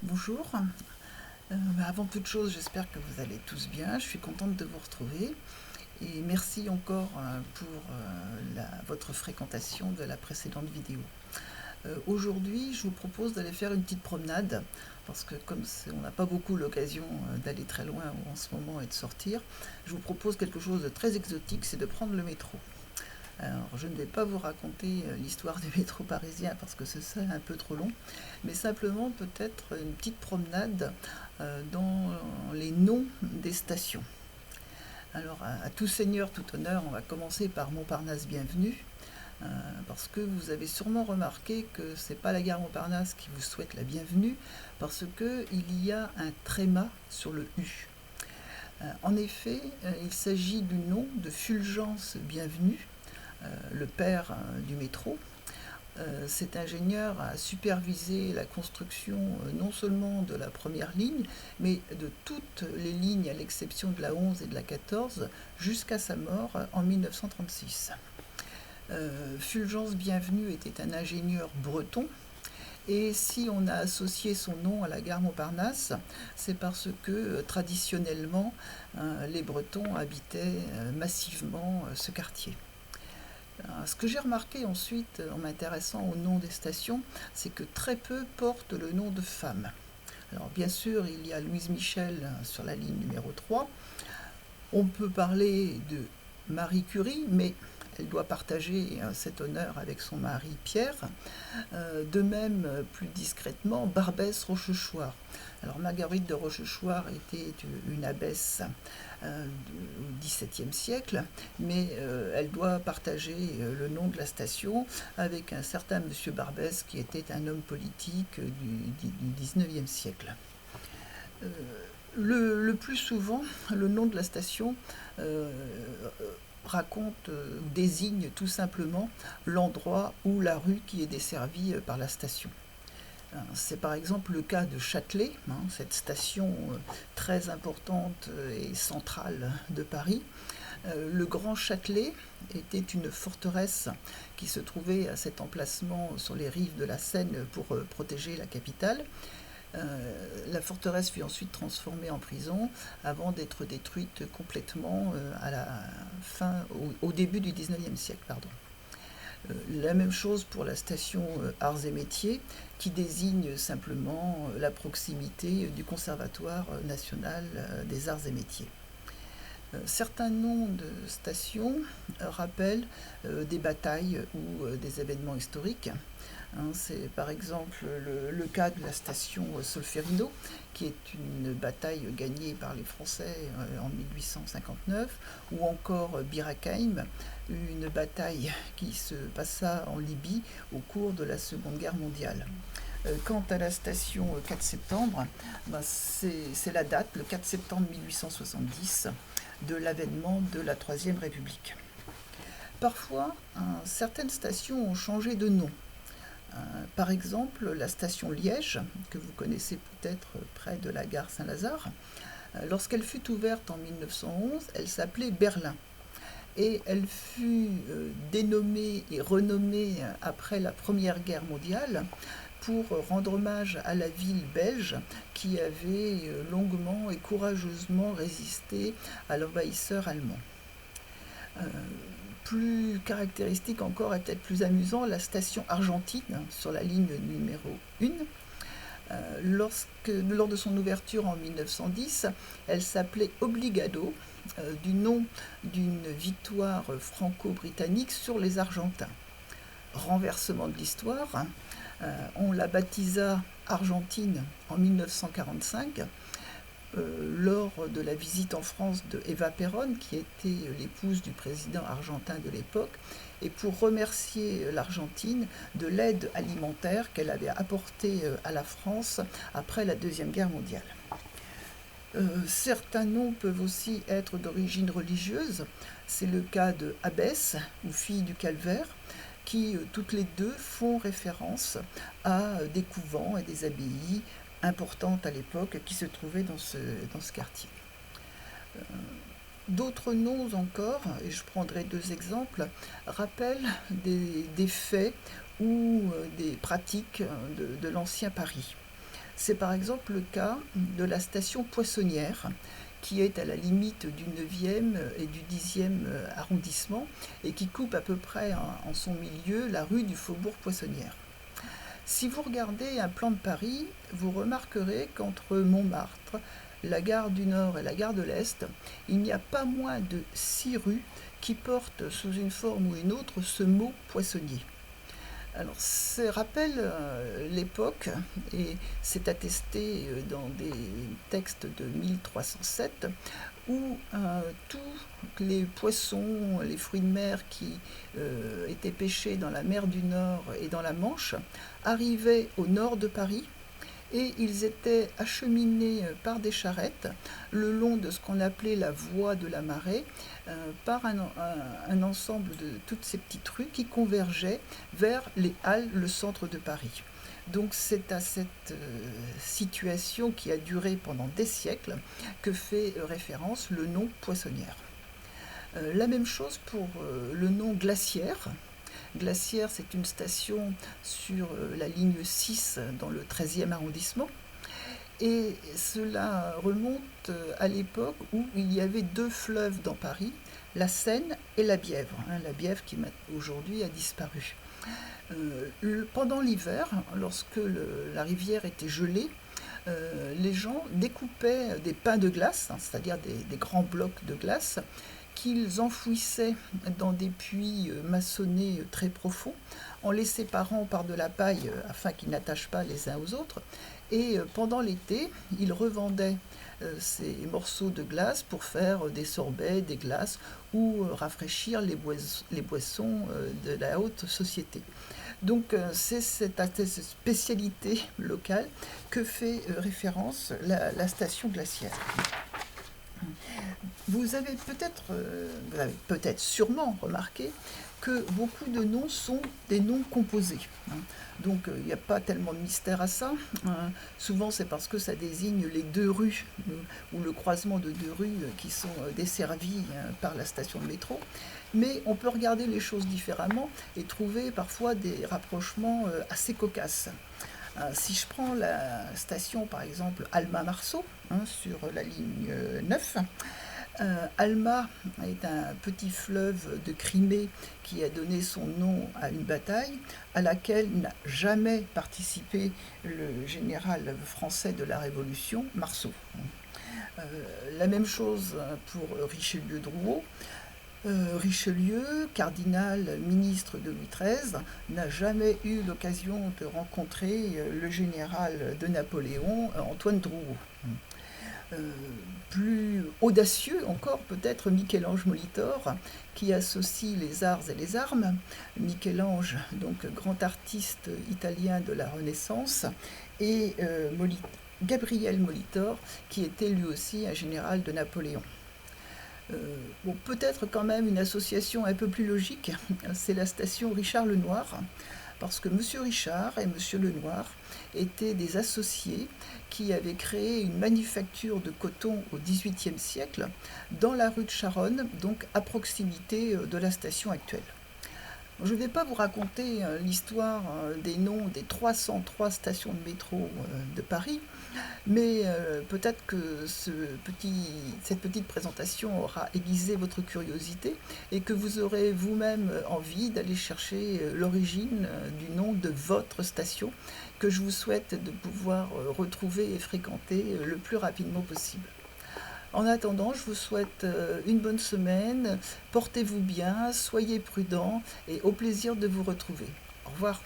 Bonjour. Avant toute chose, j'espère que vous allez tous bien. Je suis contente de vous retrouver et merci encore pour votre fréquentation de la précédente vidéo. Aujourd'hui, je vous propose d'aller faire une petite promenade parce que on n'a pas beaucoup l'occasion d'aller très loin en ce moment et de sortir, je vous propose quelque chose de très exotique, c'est de prendre le métro. Alors, je ne vais pas vous raconter l'histoire du métro parisien parce que ce serait un peu trop long, mais simplement peut-être une petite promenade dans les noms des stations. Alors, à tout seigneur, tout honneur, on va commencer par Montparnasse Bienvenue, parce que vous avez sûrement remarqué que c'est pas la gare Montparnasse qui vous souhaite la bienvenue, parce qu'il y a un tréma sur le U. En effet, il s'agit du nom de Fulgence Bienvenue, le père du métro. Cet ingénieur a supervisé la construction non seulement de la première ligne, mais de toutes les lignes à l'exception de la 11 et de la 14 jusqu'à sa mort en 1936. Fulgence Bienvenue était un ingénieur breton. Et si on a associé son nom à la gare Montparnasse, c'est parce que traditionnellement, les Bretons habitaient massivement ce quartier. Ce que j'ai remarqué ensuite en m'intéressant au nom des stations, c'est que très peu portent le nom de femme. Alors bien sûr, il y a Louise Michel sur la ligne numéro 3. On peut parler de Marie Curie, mais elle doit partager cet honneur avec son mari Pierre. De même, plus discrètement, Barbès Rochechouart. Alors Marguerite de Rochechouart était une abbesse au XVIIe siècle, mais elle doit partager le nom de la station avec un certain monsieur Barbès qui était un homme politique du XIXe siècle. Euh, le plus souvent, le nom de la station euh, raconte, désigne tout simplement l'endroit ou la rue qui est desservie par la station. C'est par exemple le cas de Châtelet, cette station très importante et centrale de Paris. Le Grand Châtelet était une forteresse qui se trouvait à cet emplacement sur les rives de la Seine pour protéger la capitale. La forteresse fut ensuite transformée en prison avant d'être détruite complètement au début du XIXe siècle. Pardon. La même chose pour la station Arts et Métiers, qui désigne simplement la proximité du Conservatoire national des Arts et Métiers. Certains noms de stations rappellent des batailles ou des événements historiques. C'est par exemple le cas de la station Solferino, qui est une bataille gagnée par les Français en 1859, ou encore Bir Hakeim, une bataille qui se passa en Libye au cours de la Seconde Guerre mondiale. Quant à la station 4 septembre, c'est la date, le 4 septembre 1870, de l'avènement de la Troisième République. Parfois, certaines stations ont changé de nom. Par exemple, la station Liège, que vous connaissez peut-être près de la gare Saint-Lazare, lorsqu'elle fut ouverte en 1911, elle s'appelait Berlin. Et elle fut dénommée et renommée après la Première Guerre mondiale pour rendre hommage à la ville belge qui avait longuement et courageusement résisté à l'envahisseur allemand. Euh, Plus caractéristique encore et peut-être plus amusant, la station Argentine sur la ligne numéro 1. Lors de son ouverture en 1910, elle s'appelait Obligado, du nom d'une victoire franco-britannique sur les Argentins. Renversement de l'histoire, on la baptisa Argentine en 1945 lors de la visite en France de Eva Perón, qui était l'épouse du président argentin de l'époque, et pour remercier l'Argentine de l'aide alimentaire qu'elle avait apportée à la France après la Deuxième Guerre mondiale. Certains noms peuvent aussi être d'origine religieuse. C'est le cas de Abbesse ou Fille du Calvaire, qui toutes les deux font référence à des couvents et des abbayes importantes à l'époque qui se trouvaient dans ce quartier. D'autres noms encore, et je prendrai deux exemples, rappellent des faits ou des pratiques de l'ancien Paris. C'est par exemple le cas de la station Poissonnière, qui est à la limite du 9e et du 10e arrondissement et qui coupe à peu près en son milieu la rue du Faubourg Poissonnière. Si vous regardez un plan de Paris, vous remarquerez qu'entre Montmartre, la gare du Nord et la gare de l'Est, il n'y a pas moins de 6 rues qui portent sous une forme ou une autre ce mot poissonnier. Alors, ça rappelle l'époque, et c'est attesté dans des textes de 1307, où tous les poissons, les fruits de mer qui étaient pêchés dans la mer du Nord et dans la Manche arrivaient au nord de Paris, et ils étaient acheminés par des charrettes le long de ce qu'on appelait la voie de la marée, par un ensemble de toutes ces petites rues qui convergeaient vers les Halles, le centre de Paris. Donc c'est à cette situation qui a duré pendant des siècles que fait référence le nom Poissonnière. La même chose pour le nom Glacière. Glacière, c'est une station sur la ligne 6 dans le 13e arrondissement. Et cela remonte à l'époque où il y avait 2 fleuves dans Paris, la Seine et la Bièvre. La Bièvre qui aujourd'hui a disparu. Pendant l'hiver, lorsque la rivière était gelée, les gens découpaient des pains de glace, c'est-à-dire des grands blocs de glace, qu'ils enfouissaient dans des puits maçonnés très profonds, en les séparant par de la paille afin qu'ils n'attachent pas les uns aux autres. Et pendant l'été, ils revendaient ces morceaux de glace pour faire des sorbets, des glaces ou rafraîchir les boissons de la haute société. Donc c'est cette spécialité locale que fait référence la station glaciaire. Vous avez peut-être sûrement remarqué que beaucoup de noms sont des noms composés. Donc il n'y a pas tellement de mystère à ça. Souvent c'est parce que ça désigne les 2 rues ou le croisement de 2 rues qui sont desservies par la station de métro. Mais on peut regarder les choses différemment et trouver parfois des rapprochements assez cocasses. Si je prends la station par exemple Alma-Marceau sur la ligne 9, Alma est un petit fleuve de Crimée qui a donné son nom à une bataille à laquelle n'a jamais participé le général français de la Révolution, Marceau. La même chose pour Richelieu-Drouot. Richelieu, cardinal, ministre de Louis XIII, n'a jamais eu l'occasion de rencontrer le général de Napoléon, Antoine Drouot. Plus audacieux encore peut-être Michel-Ange Molitor, qui associe les arts et les armes. Michel-Ange, donc grand artiste italien de la Renaissance, et Gabriel Molitor, qui était lui aussi un général de Napoléon. Peut-être quand même une association un peu plus logique, c'est la station Richard Lenoir, parce que M. Richard et M. Lenoir étaient des associés qui avaient créé une manufacture de coton au XVIIIe siècle dans la rue de Charonne, donc à proximité de la station actuelle. Je ne vais pas vous raconter l'histoire des noms des 303 stations de métro de Paris, mais peut-être que cette petite présentation aura aiguisé votre curiosité et que vous aurez vous-même envie d'aller chercher l'origine du nom de votre station, que je vous souhaite de pouvoir retrouver et fréquenter le plus rapidement possible. En attendant, je vous souhaite une bonne semaine, portez-vous bien, soyez prudents et au plaisir de vous retrouver. Au revoir.